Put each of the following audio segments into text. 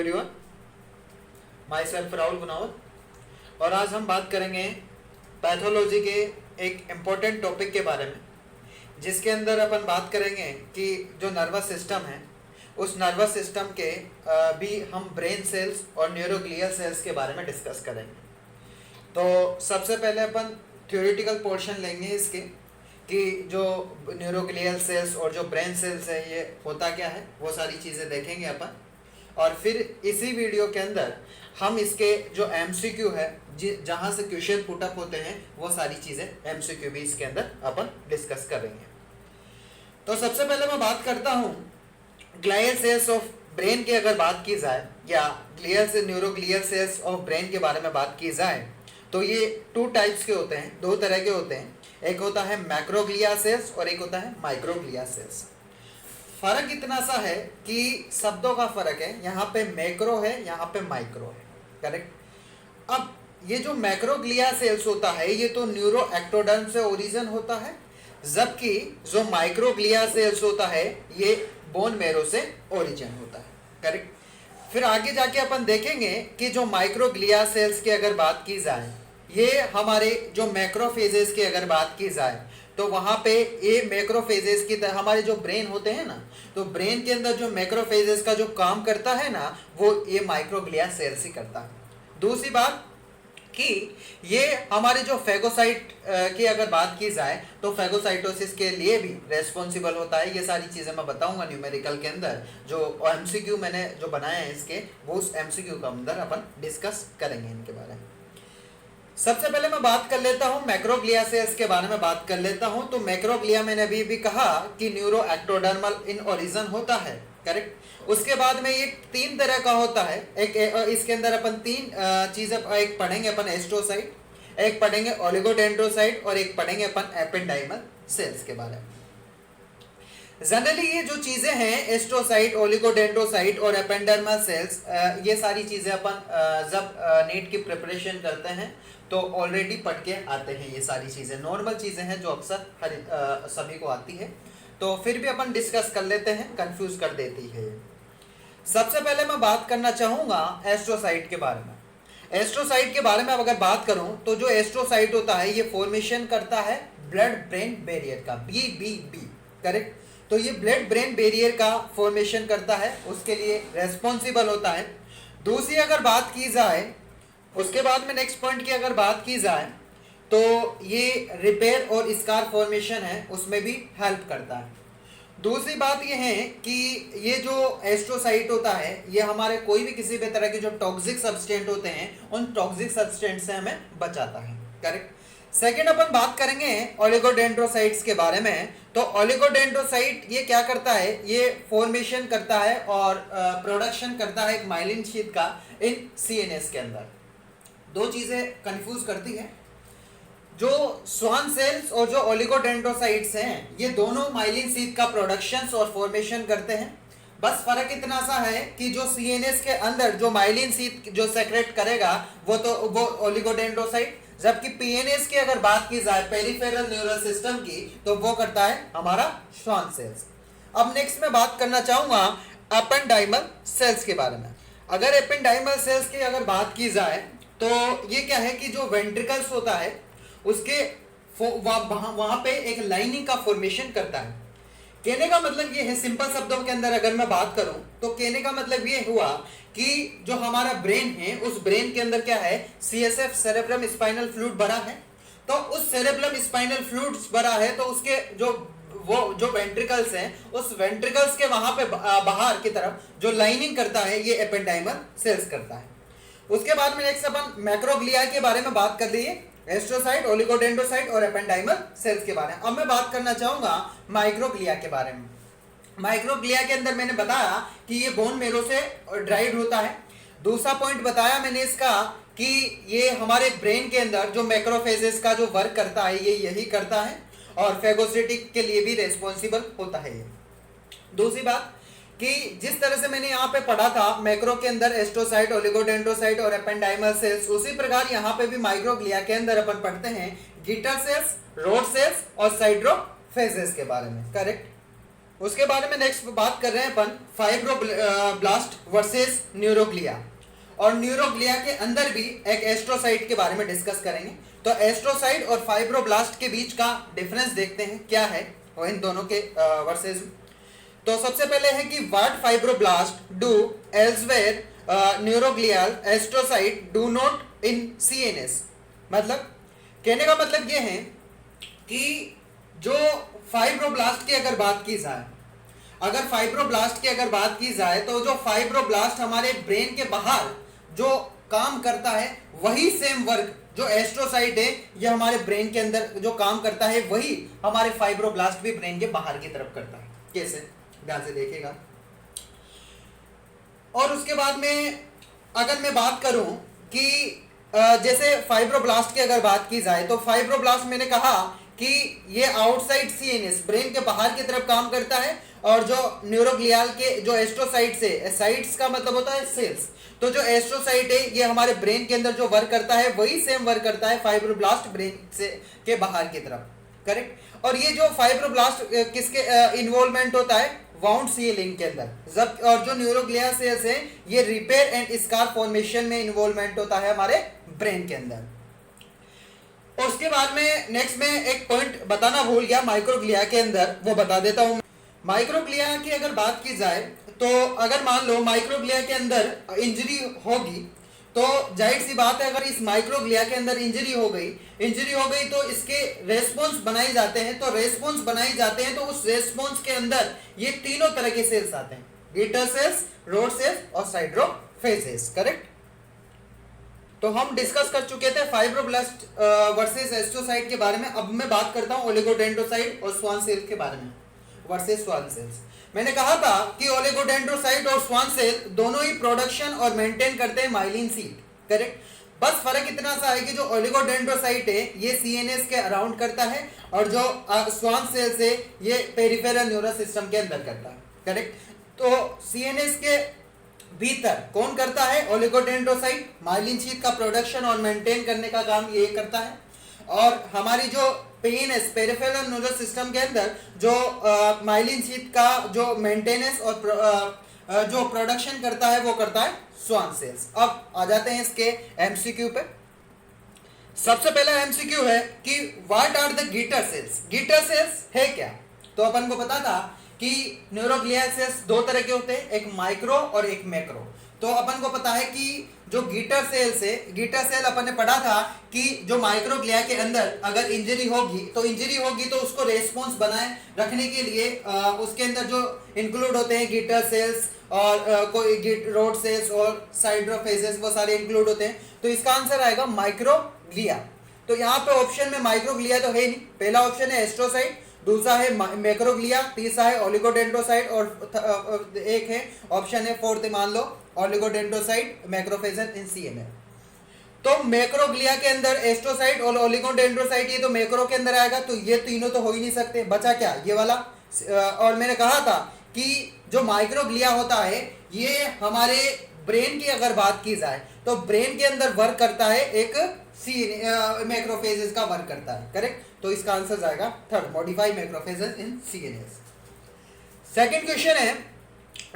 Everyone, my self Rahul Gunawat और आज हम बात करेंगे पैथोलॉजी के एक इम्पोर्टेंट टॉपिक के बारे में, जिसके अंदर अपन बात करेंगे कि जो नर्वस सिस्टम है उस नर्वस सिस्टम के भी हम ब्रेन सेल्स और न्यूरोग्लियल सेल्स के बारे में डिस्कस करेंगे। तो सबसे पहले अपन थ्योरेटिकल पोर्शन लेंगे इसके कि जो न्यूरोग्लियल सेल्स और जो ब्रेन सेल्स है ये होता क्या है, वो सारी चीज़ें देखेंगे अपन। और फिर इसी वीडियो के अंदर हम इसके जो MCQ है जहाँ से क्वेश्चन पुटअप होते हैं वो सारी चीज़ें MCQ भी इसके अंदर अपन डिस्कस करेंगे। तो सबसे पहले मैं बात करता हूँ ग्लियल सेल्स ऑफ ब्रेन की अगर बात की जाए या ग्लियल से न्यूरोग्लियल सेल्स ऑफ ब्रेन के बारे में बात की जाए तो ये 2 टाइप्स के होते हैं, 2 तरह के होते हैं। एक होता है मैक्रोग्लिया सेल्स और एक होता है माइक्रोग्लिया सेल्स। फर्क इतना सा है कि शब्दों का फर्क है, यहाँ पे मैक्रो है, यहाँ पे माइक्रो है, करेक्ट। अब ये जो मैक्रोग्लिया सेल्स होता है ये तो न्यूरो एक्टोडर्म से ओरिजिन होता है, जबकि जो माइक्रोग्लिया सेल्स होता है ये बोन मैरो से ओरिजिन होता है, करेक्ट। फिर आगे जाके अपन देखेंगे कि जो माइक्रोग्लिया सेल्स की अगर बात की जाए, ये हमारे जो मैक्रोफेजेस की अगर बात की जाए तो वहाँ पे ये मैक्रोफेजेस की तरह हमारे जो ब्रेन होते हैं ना, तो ब्रेन के अंदर जो मैक्रोफेजेस का जो काम करता है ना वो ये माइक्रोग्लिया सेल्स ही करता है। दूसरी बात कि ये हमारे जो फेगोसाइट की अगर बात की जाए तो फेगोसाइटोसिस के लिए भी रेस्पॉन्सिबल होता है। ये सारी चीज़ें मैं बताऊंगा न्यूमेरिकल के अंदर, जो MCQ मैंने जो बनाया है इसके वो उस MCQ के अंदर अपन डिस्कस करेंगे इनके बारे में। सबसे पहले मैं बात कर लेता हूँ मैक्रोग्लिया सेल्स के बारे में बात कर लेता हूँ। तो मैक्रोग्लिया मैंने अभी भी कहा कि न्यूरो एक्टोडर्मल इन ओरिजिन होता है, करेक्ट। उसके बाद में ये 3 तरह का होता है। एक इसके अंदर अपन 3 चीजें एक पढ़ेंगे अपन एस्ट्रोसाइट, एक पढ़ेंगे ओलिगोडेंड्रोसाइट और एक पढ़ेंगे अपन एपेंडाइमल सेल्स के बारे में। जनरली ये जो चीजें हैं एस्ट्रोसाइट, ओलिगोडेंड्रोसाइट और एपेंडर्मल सेल्स, ये सारी चीजें अपन जब नीट की प्रिपरेशन करते हैं तो ऑलरेडी पढ़ के आते हैं। ये सारी चीजें नॉर्मल चीजें हैं जो अक्सर सभी को आती है, तो फिर भी अपन डिस्कस कर लेते हैं, कंफ्यूज कर देती है। सबसे पहले मैं बात करना चाहूंगा एस्ट्रोसाइट के बारे में। एस्ट्रोसाइट के बारे में अगर बात करूं तो जो एस्ट्रोसाइट होता है ये फॉर्मेशन करता है ब्लड ब्रेन बैरियर का, BBB, करेक्ट। तो ये ब्लड ब्रेन बैरियर का फॉर्मेशन करता है, उसके लिए रेस्पॉन्सिबल होता है। दूसरी अगर बात की जाए, उसके बाद में नेक्स्ट पॉइंट की अगर बात की जाए तो ये रिपेयर और स्कार फॉर्मेशन है उसमें भी हेल्प करता है। दूसरी बात ये है कि ये जो एस्ट्रोसाइट होता है ये हमारे कोई भी किसी भी तरह के जो टॉक्सिक सब्सटेंट होते हैं उन टॉक्सिक सब्सटेंट से हमें बचाता है, करेक्ट। सेकेंड अपन बात करेंगे ओलिगोडेंड्रोसाइट्स के बारे में। तो ओलिगोडेंड्रोसाइट ये क्या करता है, ये फॉर्मेशन करता है और प्रोडक्शन करता है एक माइलिन शीथ का इन CNS के अंदर। 2 चीजें कंफ्यूज करती है, जो स्वान सेल्स और जो ओलिगोडेंड्रोसाइट्स हैं ये दोनों माइलिन शीथ का प्रोडक्शन और फॉर्मेशन करते हैं। बस फर्क इतना सा है कि जो CNS के अंदर जो माइलिन शीथ जो सेक्रेट करेगा वो ओलिगोडेंड्रोसाइट, जबकि PNS की अगर बात की जाए पेरिफेरल न्यूरल सिस्टम की तो वो करता है हमारा स्वान सेल्स। अब नेक्स्ट मैं बात करना चाहूंगा एपेंडाइमल सेल्स के बारे में। अगर एपेंडाइमल सेल्स की अगर बात की जाए तो ये क्या है कि जो वेंट्रिकल्स होता है उसके वहां पे एक लाइनिंग का फॉर्मेशन करता है। कहने का मतलब ये है, सिंपल शब्दों के अंदर अगर मैं बात करूं तो कहने का मतलब ये हुआ कि जो हमारा ब्रेन है उस ब्रेन के अंदर क्या है, CSF सेरेब्रम स्पाइनल फ्लूइड भरा है। तो उस सेरेब्रम स्पाइनल फ्लूइड भरा है तो उसके जो वेंट्रिकल्स हैं उस वेंट्रिकल्स के वहां पे बाहर की तरफ जो लाइनिंग करता है ये एपेंडाइमल सेल्स करता है। उसके बाद में नेक्स्ट अपन मैक्रोग्लिया के बारे में बात कर लिए, एस्ट्रोसाइट, ओलिगोडेंड्रोसाइट और एपेंडाइमल सेल्स के बारे में। अब मैं बात करना चाहूंगा माइक्रोग्लिया के बारे में। माइक्रोग्लिया के अंदर मैंने बताया कि ये बोन मैरो से ड्राइव होता है। दूसरा पॉइंट बताया मैंने इसका कि ये हमारे ब्रेन के अंदर जो मैक्रोफेजेस का जो वर्क करता है ये यही करता है और फेगोसिटिक के लिए भी रेस्पॉन्सिबल होता है ये। दूसरी बात कि जिस तरह से मैंने यहाँ पे पढ़ा था मैक्रो के अंदर एस्ट्रोसाइट, ओलिगोडेंड्रोसाइट और एपेंडाइमल सेल्स, उसी प्रकार यहाँ पे भी माइक्रोग्लिया के अंदर अपन पढ़ते हैं गिटर सेल्स, रोड सेल्स और साइड्रोफेजेस के बारे में, करेक्ट। उसके बारे में नेक्स्ट बात कर रहे हैं अपन फाइब्रोब्लास्ट वर्सेस न्यूरोग्लिया, और न्यूरोग्लिया के अंदर भी एक एस्ट्रोसाइट के बारे में डिस्कस करेंगे। तो एस्ट्रोसाइट और फाइब्रोब्लास्ट के बीच का डिफरेंस देखते हैं क्या है और इन दोनों के वर्सेस। तो सबसे पहले है कि what fibroblast do elsewhere neuroglial astrocyte do not in CNS. मतलब कहने का मतलब ये है कि जो फाइब्रोब्लास्ट की अगर बात की जाए, अगर फाइब्रोब्लास्ट की अगर बात की जाए तो जो फाइब्रोब्लास्ट हमारे ब्रेन के बाहर जो काम करता है वही सेम वर्क जो एस्ट्रोसाइट है ये हमारे ब्रेन के अंदर जो काम करता है वही हमारे फाइब्रोब्लास्ट भी ब्रेन के बाहर की तरफ करता है। कैसे, ध्यान से देखिएगा। और उसके बाद में अगर मैं बात करूं कि जैसे फाइब्रोब्लास्ट की अगर बात की जाए तो फाइब्रोब्लास्ट मैंने कहा कि ये आउटसाइड सीएनएस ब्रेन के बाहर की तरफ काम करता है, और जो न्यूरोग्लियल के जो एस्ट्रोसाइट्स है, साइट्स का मतलब होता है सेल्स, तो जो एस्ट्रोसाइट है ये हमारे ब्रेन के अंदर जो वर्क करता है वही सेम वर्क करता है फाइब्रोब्लास्ट ब्रेन से के बाहर की तरफ, करेक्ट। और ये जो फाइब्रोब्लास्ट किसके इन्वॉल्वमेंट होता है, वाउंड सीलिंग के अंदर, जब और जो न्यूरोग्लिया सेल्स है ये रिपेयर एंड स्कार फॉर्मेशन में इन्वॉल्वमेंट होता है हमारे ब्रेन के अंदर। और उसके बाद में नेक्स्ट में एक पॉइंट बताना भूल गया माइक्रोग्लिया के अंदर, वो बता देता हूं। माइक्रोग्लिया की अगर बात की जाए तो अगर मान लो माइक्रोग्लिया के अंदर इंजरी होगी तो जाहिर सी बात है अगर इस माइक्रोग्लिया के अंदर इंजरी हो गई तो इसके रेस्पॉन्स बनाए जाते हैं। तो रेस्पॉन्स बनाए जाते हैं तो उस रेस्पॉन्स के अंदर ये तीनों तरह के सेल्स आते हैं, गीटर सेल्स, रोड सेल्स और साइड्रोफेजेस, करेक्ट। तो हम डिस्कस कर चुके थे फाइब्रोब्लास्ट वर्सेस एस्ट्रोसाइट के बारे में। अब मैं बात करता हूं ओलिगोडेंड्रोसाइट और स्वान सेल के बारे में वर्सेस स्वान सेल्स। मैंने कहा था कि ओलिगोडेंड्रोसाइट और स्वान सेल दोनों ही प्रोडक्शन और मेंटेन करते हैं माइलिन शीट, करेक्ट। बस फर्क इतना सा है कि जो ओलिगोडेंड्रोसाइट है ये सीएनएस के अराउंड करता है और जो स्वान सेल्स है ये पेरिफेरल न्यूरल सिस्टम के अंदर करता है, करेक्ट। तो सीएनएस के भीतर कौन करता है, ओलिगोडेंड्रोसाइट माइलिन शीट का प्रोडक्शन और मेंटेन करने का काम ये करता है। और हमारी जो पीएनएस पेरिफेरल न्यूरल सिस्टम के अंदर जो माइलिन शीट का जो मेंटेनेंस और जो प्रोडक्शन करता है वो करता है स्वान सेल्स। अब आ जाते हैं इसके एमसीक्यू पे। सबसे पहला एमसीक्यू है कि what are the gitter cells. Gitter cells है क्या, तो अपन को पता था कि न्यूरोग्लियल सेल्स दो तरह के होते हैं, एक माइक्रो और एक मैक्रो। तो अपन को पता है कि जो गीटर सेल्स है, गीटर सेल अपन ने पढ़ा था कि जो माइक्रोग्लिया के अंदर अगर इंजरी होगी तो उसको रेस्पॉन्स बनाए रखने के लिए उसके अंदर जो इंक्लूड होते हैं गीटर सेल्स और कोई रोड सेल्स और साइड्रोफेजेस, वो सारे इंक्लूड होते हैं। तो इसका आंसर आएगा माइक्रोग्लिया। तो यहाँ पे ऑप्शन में माइक्रोग्लिया तो है नहीं, पहला ऑप्शन है एस्ट्रोसाइट, दूसरा है मैक्रोग्लिया, तीसरा है ओलिगोडेंड्रोसाइट और एक है ऑप्शन है फोर्थ मान लो ओलिगोडेंड्रोसाइट मैक्रोफेजेस इन सीएनएस। तो मैक्रोग्लिया के अंदर एस्ट्रोसाइट और ओलिगोडेंड्रोसाइट ये तो मैक्रो के अंदर आएगा, तो ये तीनों तो हो ही नहीं सकते, बचा क्या ये वाला। और मैंने कहा था कि जो माइक्रोग्लिया होता है ये हमारे ब्रेन की अगर बात की जाए तो ब्रेन के अंदर वर्क करता है एक मैक्रोफेजेस का वर्क करता है, करेक्ट। तो इसका आंसर जाएगा थर्ड, मॉडिफाई मैक्रोफेजेस इन सीएनएस। सेकंड क्वेश्चन है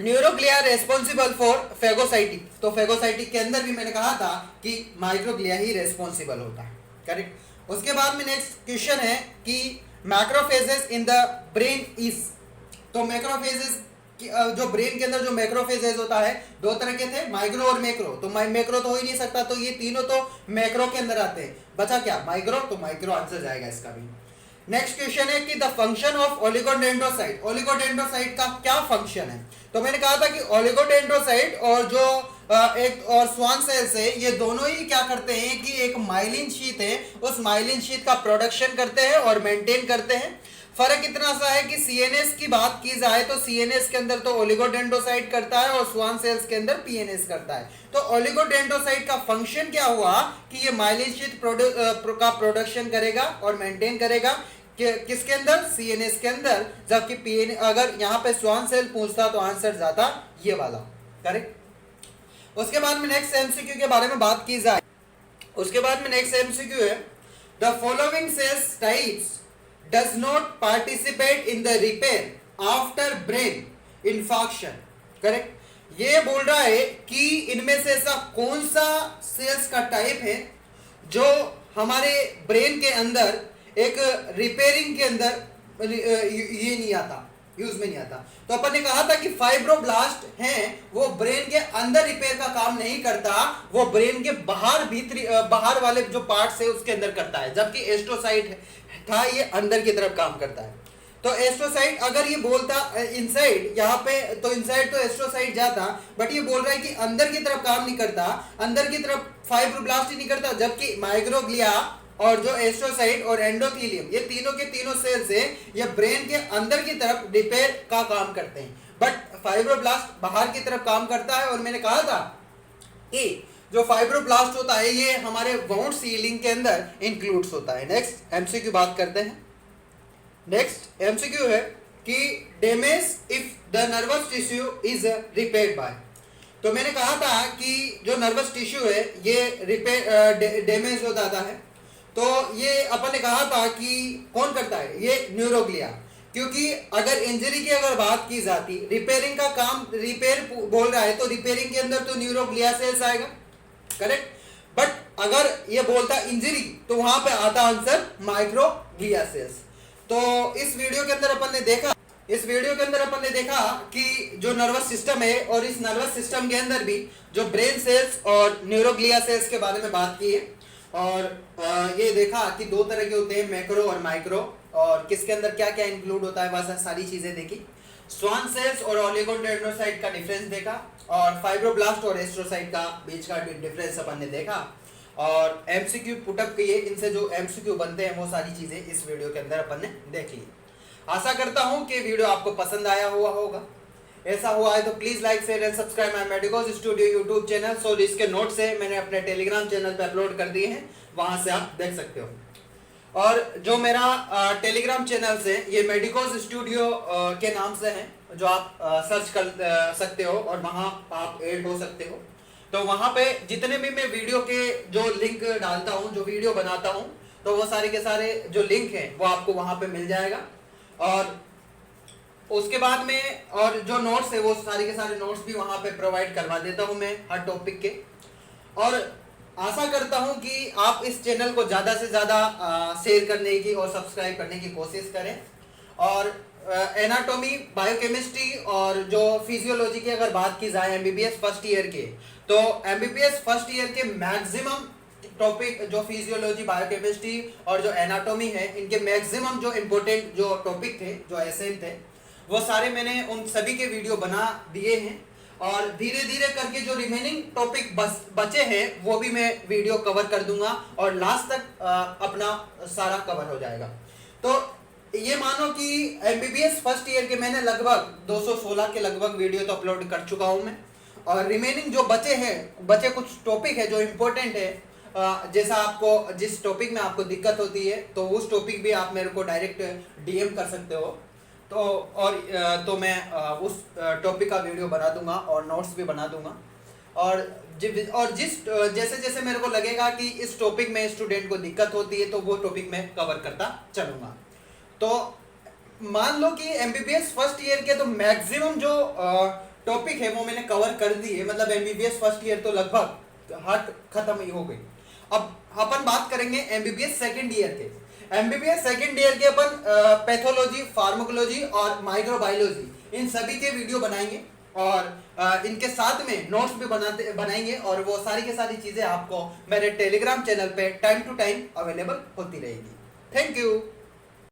न्यूरोग्लिया रेस्पॉन्सिबल फॉर फेगोसाइटिक। तो फेगोसाइटिक के अंदर भी मैंने कहा था कि माइक्रोग्लिया ही रेस्पॉन्सिबल होता है, करेक्ट। उसके बाद में नेक्स्ट क्वेश्चन है कि macrophages in the brain is. तो मैक्रोफेजेस जो ब्रेन के अंदर जो मैक्रोफेजेस होता है दो तरह के थे, माइक्रो और मैक्रो। तो मैक्रो तो हो ही नहीं सकता, तो ये तीनों तो मैक्रो के अंदर आते हैं, बचा क्या माइक्रो, तो माइक्रो आंसर जाएगा इसका भी। नेक्स्ट क्वेश्चन है कि the function of oligodendrocyte. Oligodendrocyte का क्या फंक्शन है, तो मैंने कहा था कि ओलिगोडेंड्रोसाइट और जो एक और स्वान सेल्स है ये दोनों ही क्या करते हैं कि एक माइलिन शीट है उस माइलिन शीट का प्रोडक्शन करते हैं और मेंटेन करते हैं। फर्क इतना सा है कि सीएनएस की बात की जाए तो सीएनएस के अंदर तो ओलिगोडेंड्रोसाइट करता है और स्वान सेल्स के अंदर पीएनएस करता है। तो ओलिगोडेंड्रोसाइट का फंक्शन क्या हुआ कि ये माइलिन शीट का प्रोडक्शन करेगा और मेंटेन करेगा किसके अंदर, सीएनएस के अंदर। जबकि पीएन अगर यहाँ पे स्वान सेल पूछता तो आंसर जाता ये वाला, करेक्ट। उसके बाद में नेक्स्ट एमसीक्यू के बारे में बात की जाए, उसके बाद में नेक्स्ट एमसीक्यू है the following sales types does not participate in the repair after brain infarction. Correct. ये बोल रहा है कि इनमें से ऐसा कौन सा सेल्स का टाइप है जो हमारे ब्रेन के अंदर एक रिपेयरिंग के अंदर ये नहीं आता, यूज में नहीं आता। तो अपन ने कहा था कि फाइब्रोब्लास्ट हैं वो ब्रेन के अंदर रिपेयर का काम नहीं करता, वो ब्रेन के बाहर वाले जो पार्ट्स है उसके अंदर करता है, जबकि एस्ट्रोसाइट था ये अंदर की तरफ काम करता है। तो एस्ट्रोसाइट अगर ये बोलता इनसाइड यहाँ पे, तो इनसाइड तो एस्ट्रोसाइट जाता, बट ये बोल रहा है कि अंदर की तरफ काम नहीं करता, अंदर की तरफ फाइब्रोब्लास्ट ही नहीं करता, जबकि माइक्रोग्लिया और जो एस्ट्रोसाइट और एंडोथेलियम ये तीनों के तीनों सेल्स है, ये ब्रेन के अंदर की तरफ रिपेयर का काम करते हैं, बट फाइब्रोब्लास्ट बाहर की तरफ काम करता है। और मैंने कहा था कि जो फाइब्रोब्लास्ट होता है ये हमारे वाउंड सीलिंग के अंदर इंक्लूड्स होता है। नेक्स्ट एमसीक्यू बात करते हैं। नेक्स्ट एमसीक्यू है कि damage if the nervous tissue is repaired bye. तो मैंने कहा था कि जो नर्वस टिश्यू है ये रिपेयर डैमेज हो जाता है, तो ये अपन ने कहा था कि कौन करता है, ये न्यूरोग्लिया। क्योंकि अगर इंजरी की अगर बात की जाती, रिपेयरिंग का काम रिपेयर बोल रहा है, तो रिपेयरिंग के अंदर तो न्यूरोग्लिया सेल्स आएगा। करेक्ट। बट अगर ये बोलता इंजरी तो वहां पे आता आंसर माइक्रोग्लिया सेल्स। तो इस वीडियो के अंदर अपन ने देखा कि जो नर्वस सिस्टम है, और इस नर्वस सिस्टम के अंदर भी जो ब्रेन सेल्स और न्यूरोग्लिया सेल्स के बारे में बात की है, और ये देखा कि दो तरह के होते हैं, मैक्रो और माइक्रो, और किसके अंदर क्या क्या इंक्लूड होता है, वह सारी चीजें देखी। स्वान सेल्स और ओलिगोडेंड्रोसाइट का डिफरेंस देखा, और फाइब्रोब्लास्ट और एस्ट्रोसाइट का बीच का डिफरेंस अपन ने देखा, और एमसीक्यू पुटअप किए, इनसे जो एमसीक्यू बनते हैं वो सारी चीजें इस वीडियो के अंदर अपन ने देख ली। आशा करता हूं कि वीडियो आपको पसंद आया हुआ होगा। ऐसा हुआ है तो please like share and subscribe my medicos studio YouTube channel. So इसके नोट्स है मैंने अपने टेलीग्राम चैनल पे अपलोड कर दिए हैं, वहां से आप देख सकते हो। और जो मेरा टेलीग्राम चैनल है ये मेडिकोज स्टूडियो के नाम से है, जो आप सर्च कर सकते हो और वहां आप ऐड हो सकते हो। तो वहां पे जितने भी मैं वीडियो के जो लिंक डालता हूं, जो वीडियो बनाता हूं, तो वो सारे के सारे जो लिंक हैं वो आपको वहां पे मिल जाएगा। और उसके बाद में और जो नोट्स है वो सारे के सारे नोट्स भी वहां पे प्रोवाइड करवा देता हूं मैं हर टॉपिक के। और आशा करता हूं कि आप इस चैनल को ज़्यादा से ज़्यादा शेयर करने की और सब्सक्राइब करने की कोशिश करें। और एनाटॉमी, बायोकेमिस्ट्री और जो फिजियोलॉजी की अगर बात की जाए एमबीबीएस फर्स्ट ईयर के, तो एमबीबीएस फर्स्ट ईयर के मैक्सिमम टॉपिक जो फिजियोलॉजी, बायोकेमिस्ट्री और जो एनाटॉमी है, इनके मैक्सिमम जो इम्पोर्टेंट जो टॉपिक थे, जो एसेंट थे, वो सारे मैंने उन सभी के वीडियो बना दिए हैं। और धीरे धीरे करके जो रिमेनिंग टॉपिक बचे हैं वो भी मैं वीडियो कवर कर दूंगा, और लास्ट तक अपना सारा कवर हो जाएगा। तो ये मानो कि एमबीबीएस फर्स्ट ईयर के मैंने लगभग 216 के लगभग वीडियो तो अपलोड कर चुका हूं मैं। और रिमेनिंग जो बचे कुछ टॉपिक है जो इम्पोर्टेंट है, जैसा आपको जिस टॉपिक में आपको दिक्कत होती है तो उस टॉपिक भी आप मेरे को डायरेक्ट डीएम कर सकते हो। तो मैं उस टॉपिक का वीडियो बना दूंगा और नोट्स भी बना दूंगा। और जैसे जैसे मेरे को लगेगा कि इस टॉपिक में स्टूडेंट को दिक्कत होती है तो वो टॉपिक मैं कवर करता चलूँगा। तो मान लो कि एमबीबीएस फर्स्ट ईयर के तो मैक्सिमम जो टॉपिक है वो मैंने कवर कर दी है, मतलब एमबीबीएस फर्स्ट ईयर तो लगभग हद खत्म ही हो गई। अब अपन बात करेंगे एमबीबीएस सेकेंड ईयर के। एमबीबीएस सेकेंड ईयर के अपन पैथोलॉजी, फार्माकोलॉजी और माइक्रोबायोलॉजी इन सभी के वीडियो बनाएंगे, और इनके साथ में नोट्स भी बनाएंगे, और वो सारी की सारी चीजें आपको मेरे टेलीग्राम चैनल पे टाइम टू टाइम अवेलेबल होती रहेगी। Thank you.